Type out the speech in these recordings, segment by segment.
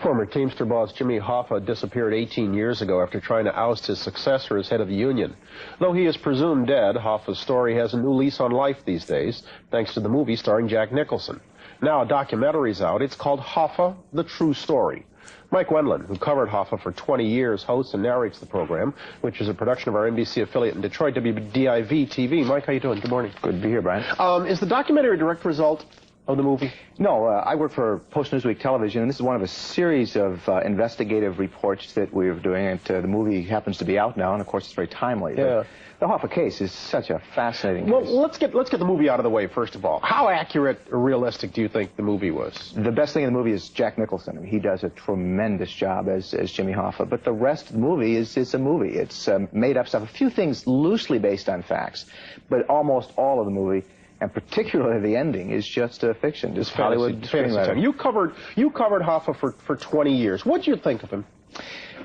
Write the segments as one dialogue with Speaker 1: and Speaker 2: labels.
Speaker 1: Former Teamster boss Jimmy Hoffa disappeared 18 years ago after trying to oust his successor as head of the union. Though he is presumed dead, Hoffa's story has a new lease on life these days, thanks to the movie starring Jack Nicholson. Now a documentary's out. It's called Hoffa, The True Story. Mike Wendland, who covered Hoffa for 20 years, hosts and narrates the program, which is a production of our NBC affiliate in Detroit, WDIV-TV. Mike, how you doing? Good morning.
Speaker 2: Good to be here, Brian.
Speaker 1: Is the documentary a direct result of the movie?
Speaker 2: No, I work for Post-Newsweek Television, and this is one of a series of investigative reports that we're doing. And the movie happens to be out now, and of course it's very timely.
Speaker 1: Yeah.
Speaker 2: The Hoffa case is such a fascinating
Speaker 1: Well,
Speaker 2: case.
Speaker 1: let's get the movie out of the way, first of all. How accurate or realistic do you think the movie was?
Speaker 2: The best thing in the movie is Jack Nicholson. I mean, he does a tremendous job as Jimmy Hoffa, but the rest of the movie is a movie. It's made up stuff. A few things loosely based on facts, but almost all of the movie, and particularly the ending, is just a fiction. Just Hollywood screenwriting.
Speaker 1: You covered Hoffa for 20 years. What did you think of him?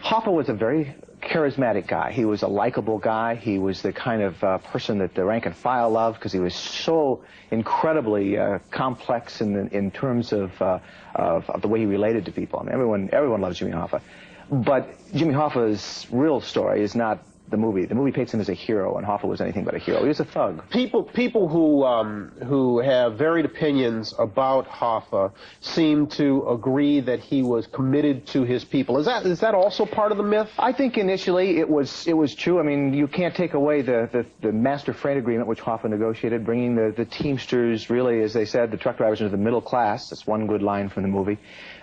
Speaker 2: Hoffa was a very charismatic guy. He was a likable guy. He was the kind of person that the rank and file loved because he was so incredibly complex in terms of the way he related to people. I mean, everyone loves Jimmy Hoffa. But Jimmy Hoffa's real story is not the movie. The movie paints him as a hero, and Hoffa was anything but a hero. He was a thug.
Speaker 1: People who have varied opinions about Hoffa seem to agree that he was committed to his people. Is that also part of the myth?
Speaker 2: I think initially it was true. I mean, you can't take away the master freight agreement which Hoffa negotiated, bringing the Teamsters, really, as they said, the truck drivers into the middle class. That's one good line from the movie.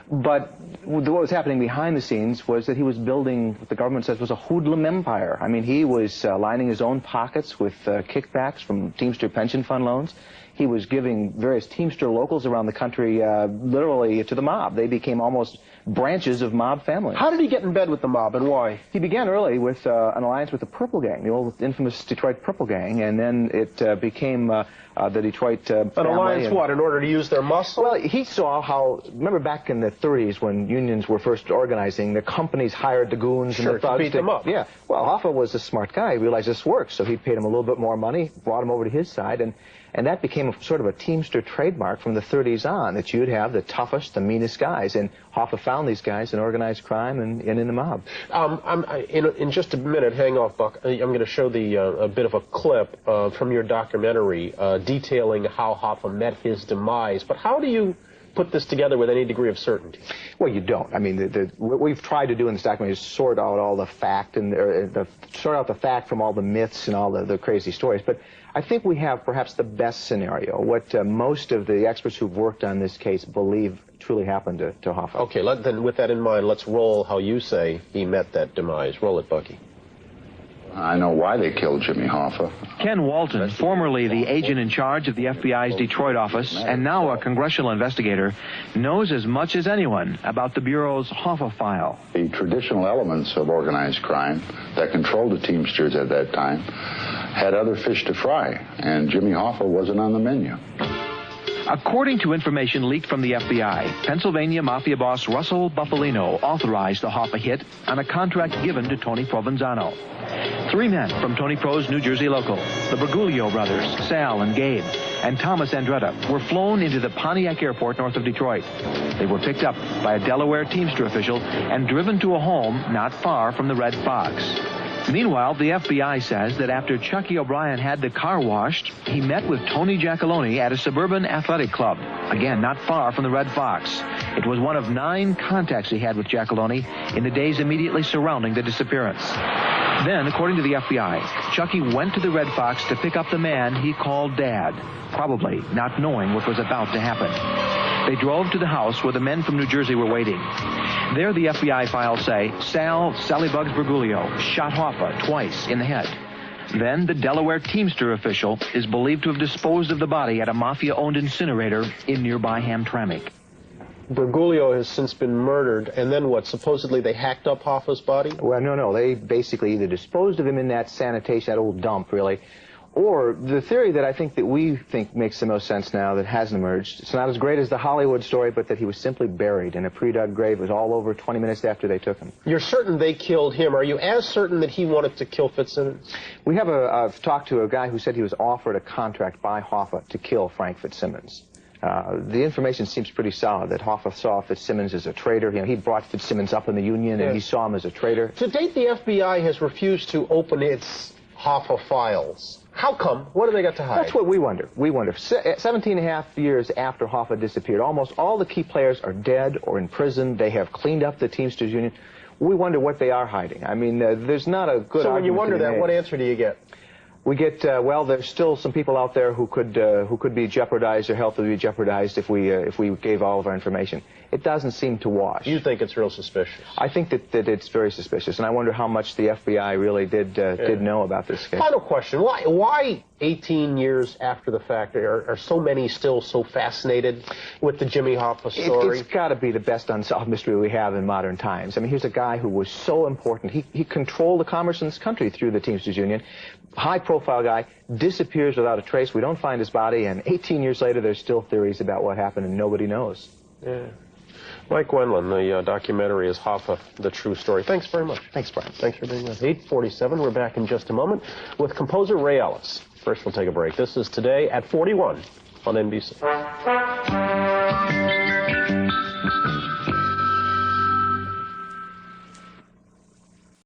Speaker 2: But what was happening behind the scenes was that he was building what the government says was a hoodlum empire. I mean, he was lining his own pockets with kickbacks from Teamster pension fund loans. He was giving various Teamster locals around the country literally to the mob. They became almost branches of mob families.
Speaker 1: How did he get in bed with the mob, and why?
Speaker 2: He began early with an alliance with the Purple Gang, the old infamous Detroit Purple Gang, and then it became the Detroit family.
Speaker 1: An alliance what, in order to use their muscle?
Speaker 2: Well, he saw how, remember back in the 30s when unions were first organizing, the companies hired the goons and the thugs
Speaker 1: to beat them up.
Speaker 2: Yeah, well, Hoffa was a smart guy. He realized this works, so he paid him a little bit more money, brought him over to his side, and that became sort of a Teamster trademark from the 30s on, that you'd have the toughest, the meanest guys, and Hoffa found these guys in organized crime and in the mob.
Speaker 1: In just a minute, hang off, Buck. I'm going to show a bit of a clip from your documentary detailing how Hoffa met his demise. But how do you put this together with any degree of certainty?
Speaker 2: Well, you don't. I mean, what we've tried to do in this documentary is sort out all the fact and sort out the fact from all the myths and all the crazy stories. But I think we have perhaps the best scenario, what most of the experts who've worked on this case believe truly happened to Hoffa.
Speaker 1: Okay, then with that in mind, let's roll how you say he met that demise. Roll it, Bucky.
Speaker 3: I know why they killed Jimmy Hoffa.
Speaker 4: Ken Walton, formerly the agent in charge of the FBI's Detroit office and now a congressional investigator, knows as much as anyone about the Bureau's Hoffa file.
Speaker 3: The traditional elements of organized crime that controlled the Teamsters at that time had other fish to fry, and Jimmy Hoffa wasn't on the menu.
Speaker 4: According to information leaked from the FBI, Pennsylvania Mafia boss Russell Bufalino authorized the Hoffa hit on a contract given to Tony Provenzano. 3 men from Tony Pro's New Jersey local, the Bergoglio brothers, Sal and Gabe, and Thomas Andretta, were flown into the Pontiac Airport north of Detroit. They were picked up by a Delaware Teamster official and driven to a home not far from the Red Fox. Meanwhile, the FBI says that after Chucky O'Brien had the car washed, he met with Tony Giacalone at a suburban athletic club, again, not far from the Red Fox. It was one of 9 contacts he had with Giacalone in the days immediately surrounding the disappearance. Then, according to the FBI, Chucky went to the Red Fox to pick up the man he called Dad, probably not knowing what was about to happen. They drove to the house where the men from New Jersey were waiting. There, the FBI files say, Sally Bugs Bergoglio shot Hoffa twice in the head. Then, the Delaware Teamster official is believed to have disposed of the body at a Mafia-owned incinerator in nearby Hamtramck.
Speaker 1: Bergoglio has since been murdered, and then what? Supposedly they hacked up Hoffa's body?
Speaker 2: Well, no. They basically either disposed of him in that sanitation, that old dump, really, or the theory that I think that we think makes the most sense now that hasn't emerged. It's not as great as the Hollywood story, but that he was simply buried in a pre-dug grave. It was all over 20 minutes after they took him.
Speaker 1: You're certain they killed him. Are you as certain that he wanted to kill Fitzsimmons?
Speaker 2: We have talked to a guy who said he was offered a contract by Hoffa to kill Frank Fitzsimmons. The information seems pretty solid that Hoffa saw Fitzsimmons as a traitor. You know, he brought Fitzsimmons up in the Union, and he saw him as a traitor.
Speaker 1: To date, the FBI has refused to open its Hoffa files. How come? What do they got to hide?
Speaker 2: That's what we wonder. We wonder. 17 and a half years after Hoffa disappeared, almost all the key players are dead or in prison. They have cleaned up the Teamsters Union. We wonder what they are hiding. I mean, there's not a good argument.
Speaker 1: So when you wonder that,
Speaker 2: made.
Speaker 1: what answer do you get?
Speaker 2: We get, well, there's still some people out there who could be jeopardized, their health would be jeopardized if we gave all of our information. It doesn't seem to wash.
Speaker 1: You think it's real suspicious?
Speaker 2: I think that it's very suspicious, and I wonder how much the FBI really did know about this case.
Speaker 1: Final question. Why 18 years after the fact are so many still so fascinated with the Jimmy Hoffa story?
Speaker 2: It's got to be the best unsolved mystery we have in modern times. I mean, here's a guy who was so important. He controlled the commerce in this country through the Teamsters Union. High-profile guy, disappears without a trace. We don't find his body, and 18 years later, there's still theories about what happened, and nobody knows.
Speaker 1: Yeah. Mike Wendland, the documentary is Hoffa, The True Story. Thanks very much.
Speaker 2: Thanks, Brian.
Speaker 1: Thanks for being with us. 8:47. We're back in just a moment with composer Ray Ellis. First, we'll take a break. This is Today at 41 on NBC.